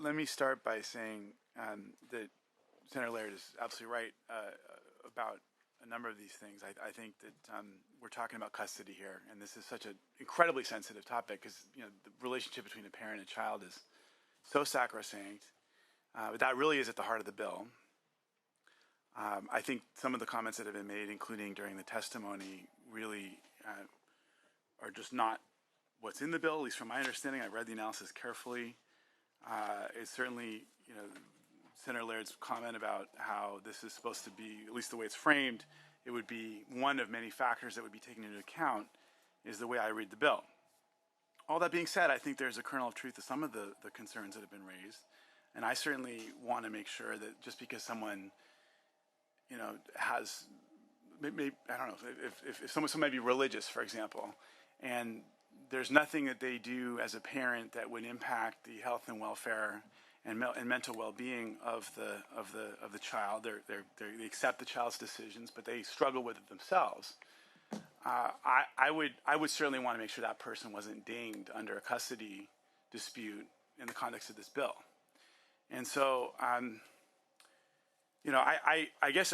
let me start by saying that Senator Laird is absolutely right about a number of these things. I think that we're talking about custody here, and this is such an incredibly sensitive topic because the relationship between a parent and a child is so sacrosanct. But that really is at the heart of the bill. I think some of the comments that have been made, including during the testimony, really are just not what's in the bill, at least from my understanding. I read the analysis carefully. It's certainly, Senator Laird's comment about how this is supposed to be, at least the way it's framed, it would be one of many factors that would be taken into account, is the way I read the bill. All that being said, I think there's a kernel of truth to some of the concerns that have been raised. And I certainly want to make sure that just because someone, has, maybe, I don't know, if someone might be religious, for example, and there's nothing that they do as a parent that would impact the health and welfare and mental well-being of the child. They accept the child's decisions, but they struggle with it themselves. I would certainly want to make sure that person wasn't dinged under a custody dispute in the context of this bill. And so, I guess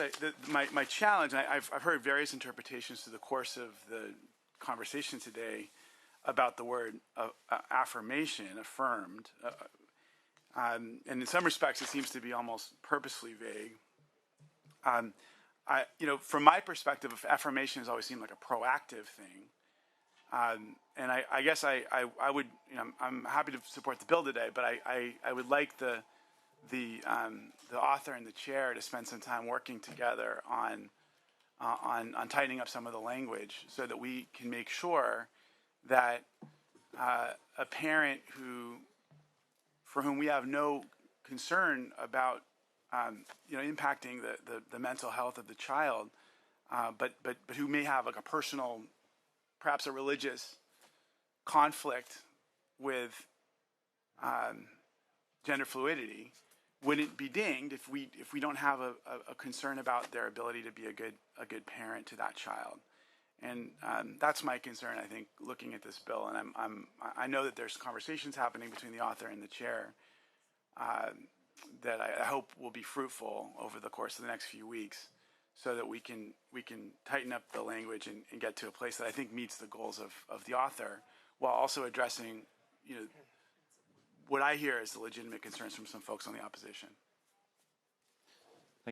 my challenge, I've heard various interpretations through the course of the conversation today about the word affirmation, affirmed. And in some respects, it seems to be almost purposely vague. From my perspective, affirmation has always seemed like a proactive thing. And I guess I would, I'm happy to support the bill today, but I would like the author and the chair to spend some time working together on tightening up some of the language so that we can make sure that a parent for whom we have no concern about impacting the mental health of the child, but who may have like a personal, perhaps a religious conflict with gender fluidity, wouldn't be dinged if we don't have a concern about their ability to be a good parent to that child. And that's my concern, I think, looking at this bill. And I know that there's conversations happening between the author and the chair that I hope will be fruitful over the course of the next few weeks, so that we can tighten up the language and get to a place that I think meets the goals of the author, while also addressing what I hear is the legitimate concerns from some folks on the opposition.